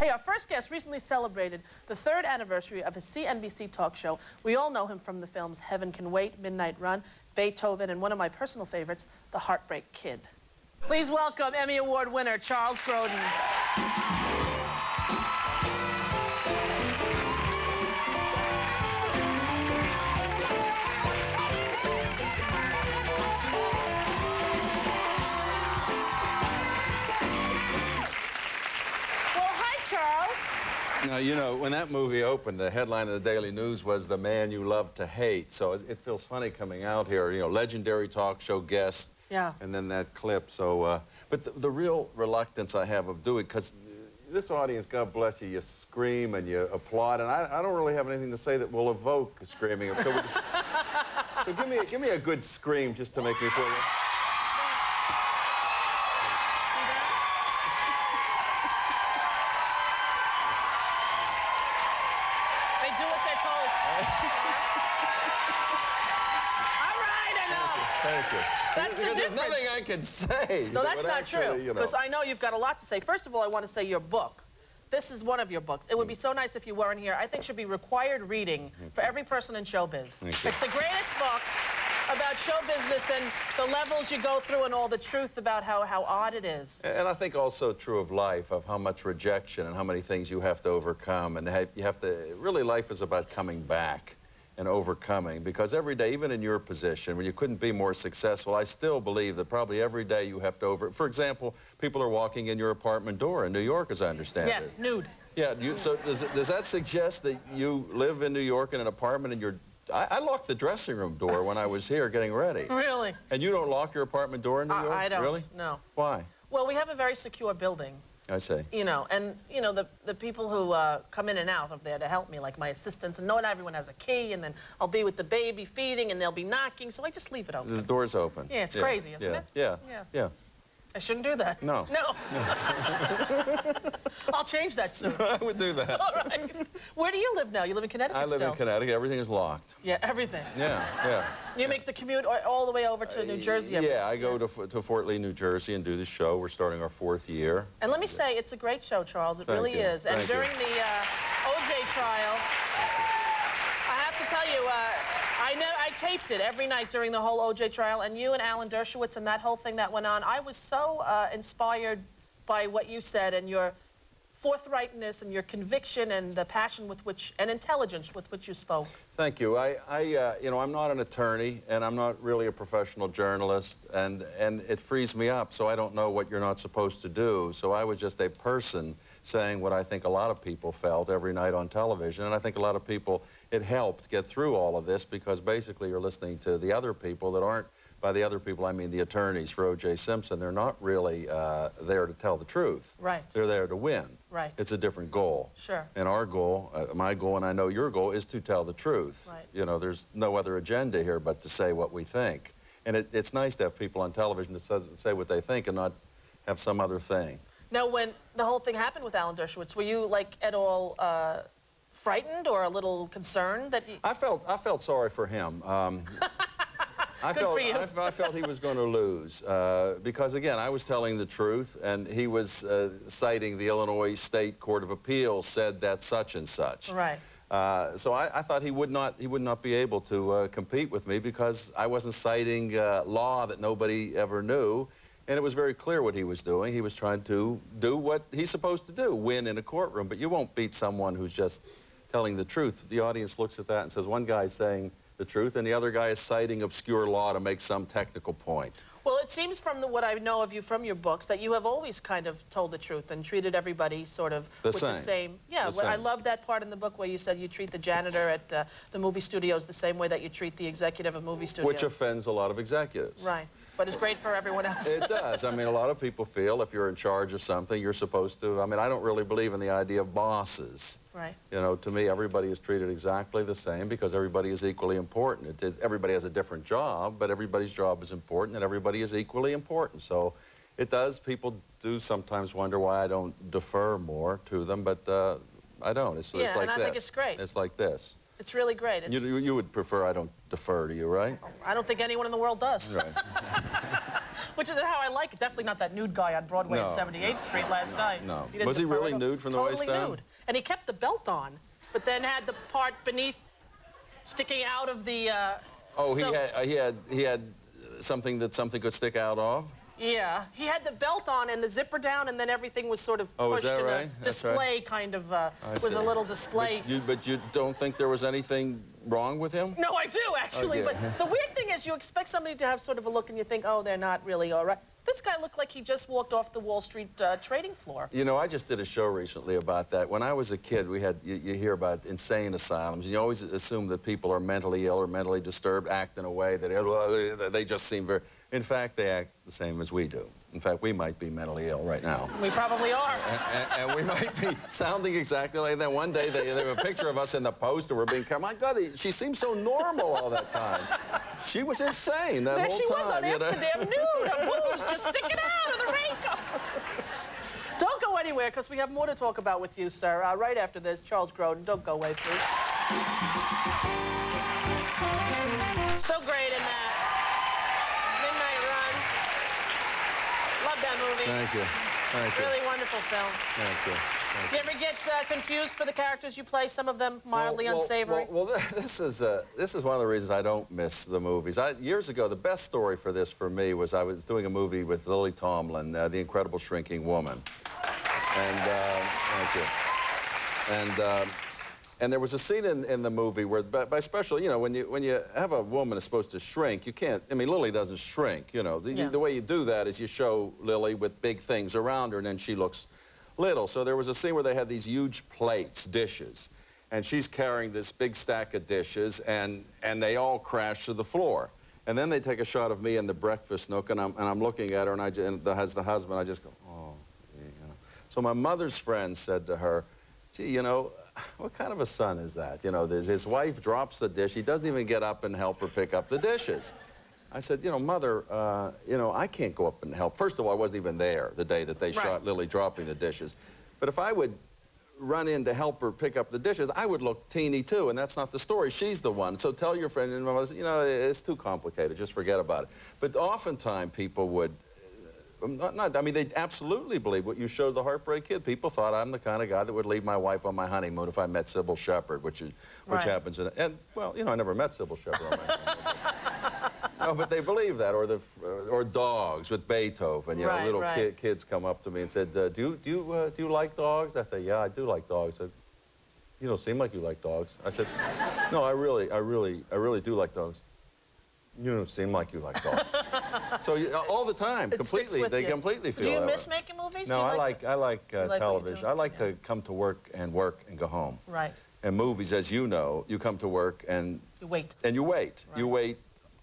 Hey, our first guest recently celebrated the 3rd anniversary of his CNBC talk show. We all know him from the films Heaven Can Wait, Midnight Run, Beethoven, and one of my personal favorites, The Heartbreak Kid. Please welcome Emmy Award winner Charles Grodin. Now, you know, when that movie opened, the headline of the Daily News was "The Man You Love to Hate." So it feels funny coming out here, you know, legendary talk show guest. Yeah. And then that clip. So, but the real reluctance I have of doing, because this audience, God bless you, you scream and you applaud, and I don't really have anything to say that will evoke screaming. So, so give me a good scream just to make me feel. Thank you. That's the difference. There's nothing I can say. No, that's not true, because I know you've got a lot to say. First of all, I want to say your book. This is one of your books. It would be so nice if you weren't here. I think should be required reading for every person in showbiz. It's the greatest book about show business and the levels you go through and all the truth about how odd it is. And I think also true of life, of how much rejection and how many things you have to overcome. And you have to, really life is about coming back and overcoming, because every day, even in your position, when you couldn't be more successful, I still believe that probably every day you have to for example, people are walking in your apartment door in New York, as I understand it. Yes, nude. Yeah, so does that suggest that you live in New York in an apartment and I locked the dressing room door when I was here getting ready. Really? And you don't lock your apartment door in New York? I don't. Really? No. Why? Well, we have a very secure building. I see. You know, and, you know, the people who come in and out of there to help me, like my assistants, and not everyone has a key, and then I'll be with the baby feeding, and they'll be knocking, so I just leave it open. The door's open. Yeah, it's crazy, isn't it? Yeah. I shouldn't do that. No. No. I'll change that soon. I would do that. All right. Where do you live now? You live in Connecticut still? I live in Connecticut. Everything is locked. Yeah, everything. Yeah. You make the commute all the way over to New Jersey? Yeah, I go to Fort Lee, New Jersey, and do the show. We're starting our 4th year. And let me say, it's a great show, Charles. It really is. And during the OJ trial, I have to tell you, I taped it every night during the whole OJ trial, and you and Alan Dershowitz and that whole thing that went on, I was so inspired by what you said and your forthrightness and your conviction and the passion with which, and intelligence with which you spoke. Thank you. You know, I'm not an attorney, and I'm not really a professional journalist, and it frees me up, so I don't know what you're not supposed to do. So I was just a person saying what I think a lot of people felt every night on television, and I think a lot of people, it helped get through all of this, because basically you're listening to the other people that aren't, by the other people I mean the attorneys for O.J. Simpson. They're not really there to tell the truth. Right. They're there to win. Right. It's a different goal. Sure. And our goal, my goal, and I know your goal, is to tell the truth. Right. You know, there's no other agenda here but to say what we think. And it's nice to have people on television to say what they think and not have some other thing. Now, when the whole thing happened with Alan Dershowitz, were you, like, at all frightened or a little concerned that you... I felt sorry for him. I felt he was going to lose because, again, I was telling the truth, and he was citing the Illinois State Court of Appeals said that such and such. Right. So I thought he would not be able to compete with me, because I wasn't citing law that nobody ever knew. And it was very clear what he was doing. He was trying to do what he's supposed to do, win in a courtroom. But you won't beat someone who's just telling the truth. The audience looks at that and says, one guy's saying the truth, and the other guy is citing obscure law to make some technical point. Well, it seems from what I know of you from your books that you have always kind of told the truth and treated everybody sort of with the same. Yeah, I love that part in the book where you said you treat the janitor at the movie studios the same way that you treat the executive of movie studios. Which offends a lot of executives. Right. But it's great for everyone else. It does. I mean, a lot of people feel if you're in charge of something, you're supposed to... I mean, I don't really believe in the idea of bosses. Right. You know, to me, everybody is treated exactly the same because everybody is equally important. Everybody has a different job, but everybody's job is important, and everybody is equally important. So it does. People do sometimes wonder why I don't defer more to them, but I don't. It's like this. Yeah, and I think it's great. It's like this. It's really great. You would prefer I don't defer to you, right? I don't think anyone in the world does. Right. Which is how I like it. Definitely not that nude guy on Broadway at 78th Street last night. No. Was he really nude from the waist down? Totally nude. And he kept the belt on, but then had the part beneath sticking out of the... Oh, he had something could stick out of? Yeah, he had the belt on and the zipper down, and then everything was sort of pushed in a display kind of, was a little display. But you don't think there was anything wrong with him? No, I do, actually. Okay. But the weird thing is you expect somebody to have sort of a look and you think, oh, they're not really all right. This guy looked like he just walked off the Wall Street trading floor. You know, I just did a show recently about that. When I was a kid, we had, you hear about insane asylums. You always assume that people are mentally ill or mentally disturbed, act in a way that they just seem very... In fact, they act the same as we do. In fact, we might be mentally ill right now. We probably are. And we might be sounding exactly like that. One day, there was a picture of us in the Post, and we're being... My God, she seemed so normal all that time. She was insane that whole time. There she was on Amsterdam nude, her boobs just sticking out of the raincoat. Don't go anywhere, because we have more to talk about with you, sir. Right after this, Charles Grodin. Don't go away, please. So great in that. That movie. Thank you. Thank you. Really wonderful film. Thank you. You ever get confused for the characters you play? Some of them mildly unsavory. Well, this is one of the reasons I don't miss the movies. Years ago, the best story for this for me was I was doing a movie with Lily Tomlin, The Incredible Shrinking Woman, and thank you. And there was a scene in the movie where, by special, you know, when you have a woman that's supposed to shrink, you can't. I mean, Lily doesn't shrink. You know, the way you do that is you show Lily with big things around her, and then she looks little. So there was a scene where they had these huge plates, dishes, and she's carrying this big stack of dishes, and they all crash to the floor. And then they take a shot of me in the breakfast nook, and I'm looking at her, and as the husband, I just go, oh, you know. So my mother's friend said to her, gee, you know, what kind of a son is that? You know, his wife drops the dish. He doesn't even get up and help her pick up the dishes. I said, you know, Mother, you know, I can't go up and help. First of all, I wasn't even there the day that they shot Lily dropping the dishes. But if I would run in to help her pick up the dishes, I would look teeny too, and that's not the story. She's the one. So tell your friend, and you know, it's too complicated. Just forget about it. But oftentimes people would... I mean, they absolutely believe what you showed the Heartbreak Kid. People thought I'm the kind of guy that would leave my wife on my honeymoon if I met Sybil Shepherd, which happens in... And, well, you know, I never met Sybil Shepherd on my honeymoon. No, but they believe that. Or dogs with Beethoven. You know, little kids come up to me and said, do you like dogs? I say, yeah, I do like dogs. I said, you don't seem like you like dogs. I said, no, I really do like dogs. You don't seem like you like dogs. So all the time, completely, they completely feel that way. Do you miss making movies? No, I like television. I like to come to work and go home. Right. And movies, as you know, you come to work and... You wait. And you wait. Right. You wait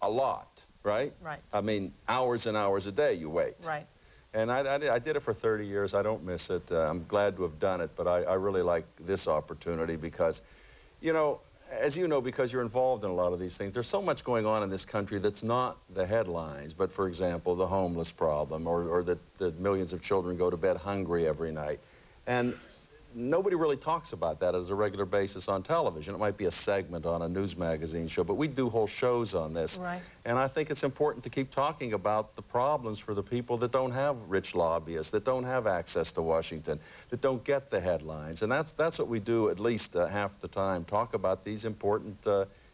a lot, right? Right. I mean, hours and hours a day you wait. Right. And I did it for 30 years. I don't miss it. I'm glad to have done it, but I really like this opportunity because, you know, as you know, because you're involved in a lot of these things, there's so much going on in this country that's not the headlines, but, for example, the homeless problem or that millions of children go to bed hungry every night. And nobody really talks about that as a regular basis on television. It might be a segment on a news magazine show, but we do whole shows on this. Right. And I think it's important to keep talking about the problems for the people that don't have rich lobbyists, that don't have access to Washington, that don't get the headlines. And that's what we do at least half the time, talk about these important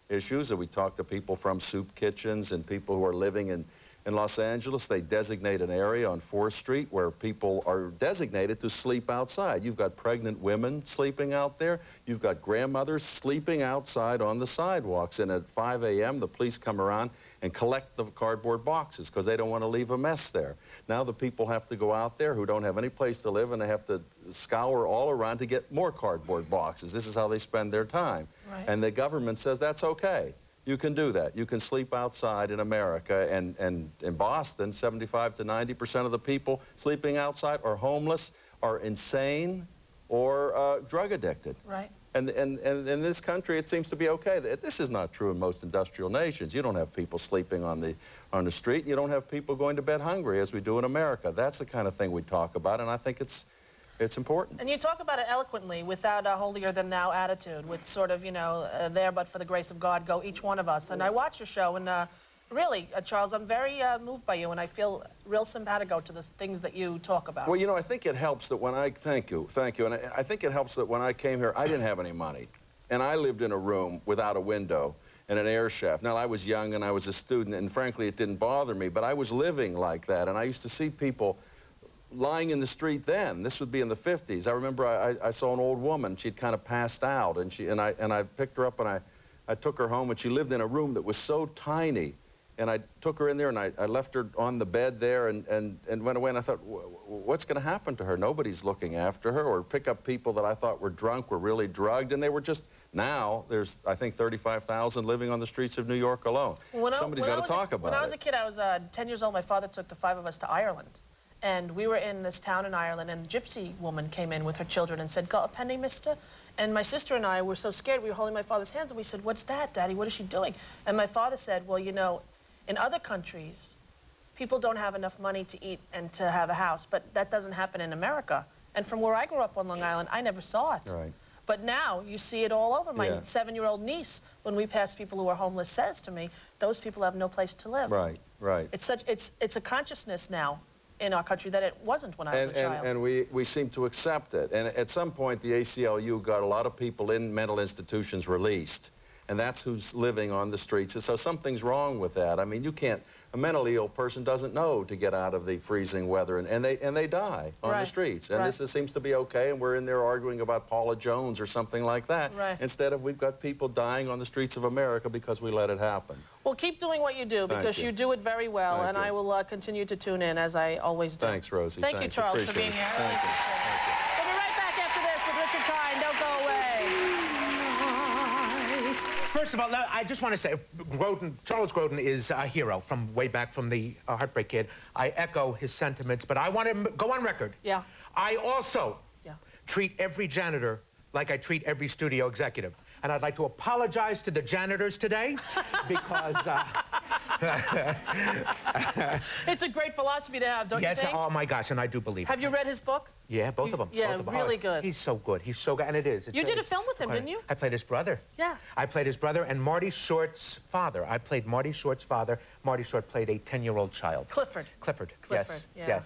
issues. And we talk to people from soup kitchens and people who are living in Los Angeles. They designate an area on 4th Street where people are designated to sleep outside. You've got pregnant women sleeping out there. You've got grandmothers sleeping outside on the sidewalks. And at 5 a.m., the police come around and collect the cardboard boxes because they don't want to leave a mess there. Now the people have to go out there who don't have any place to live, and they have to scour all around to get more cardboard boxes. This is how they spend their time. Right. And the government says that's okay. You can do that. You can sleep outside in America, and in Boston, 75 to 90% of the people sleeping outside are homeless, are insane, or drug addicted. Right. And in this country, it seems to be okay. This is not true in most industrial nations. You don't have people sleeping on the street. You don't have people going to bed hungry as we do in America. That's the kind of thing we talk about, and I think it's important. And you talk about it eloquently, without a holier-than-thou attitude, with sort of, you know, there but for the grace of God go each one of us. And I watch your show, and Really, Charles, I'm very moved by you, and I feel real simpatico to the things that you talk about. Well, you know, I think it helps that when thank you, and I think it helps that when I came here, I didn't have any money, and I lived in a room without a window and an air shaft. Now, I was young and I was a student, and frankly, it didn't bother me, but I was living like that, and I used to see people lying in the street then. This would be in the 50s. I remember I saw an old woman. She'd kind of passed out, and I picked her up, and I took her home, and she lived in a room that was so tiny. And I took her in there, and I left her on the bed there and went away, and I thought, what's going to happen to her? Nobody's looking after her. Or pick up people that I thought were drunk, were really drugged, and they were just, now there's, I think, 35,000 living on the streets of New York alone. Somebody's got to talk about it. When I was a kid, I was 10 years old. My father took the 5 of us to Ireland. And we were in this town in Ireland, and a gypsy woman came in with her children and said, "Got a penny, mister?" And my sister and I were so scared. We were holding my father's hands, and we said, "What's that, Daddy? What is she doing?" And my father said, "Well, you know, in other countries, people don't have enough money to eat and to have a house, but that doesn't happen in America." And from where I grew up on Long Island, I never saw it. Right. But now you see it all over. My 7-year-old niece, when we pass people who are homeless, says to me, "Those people have no place to live." Right, right. It's a consciousness now in our country that it wasn't when I was a child. And we seem to accept it. And at some point, the ACLU got a lot of people in mental institutions released. And that's who's living on the streets. And so something's wrong with that. I mean, you can't, a mentally ill person doesn't know to get out of the freezing weather, and they die on the streets. And this seems to be okay, and we're in there arguing about Paula Jones or something like that. Right. Instead of, we've got people dying on the streets of America because we let it happen. Well, keep doing what you do, because you do it very well, and I will continue to tune in, as I always do. Thanks, Rosie. Thank you, Charles, for being here. Thank you. We'll be right back after this with Richard Kind. Don't go away. First of all, I just want to say, Charles Grodin is a hero from way back from the Heartbreak Kid. I echo his sentiments, but I want to go on record. Yeah. I also treat every janitor like I treat every studio executive. And I'd like to apologize to the janitors today because... It's a great philosophy to have, don't you think? Yes, oh my gosh, and I do believe it. Have you read his book? Yeah, both of them. Yeah, both of them. really good. He's so good. He's so good, and it is. You did a film with him, didn't you? I played his brother. Yeah. I played his brother and Marty Short's father. I played Marty Short's father. Marty Short played a 10-year-old child. Clifford. Clifford, Clifford, yes, yeah. yes.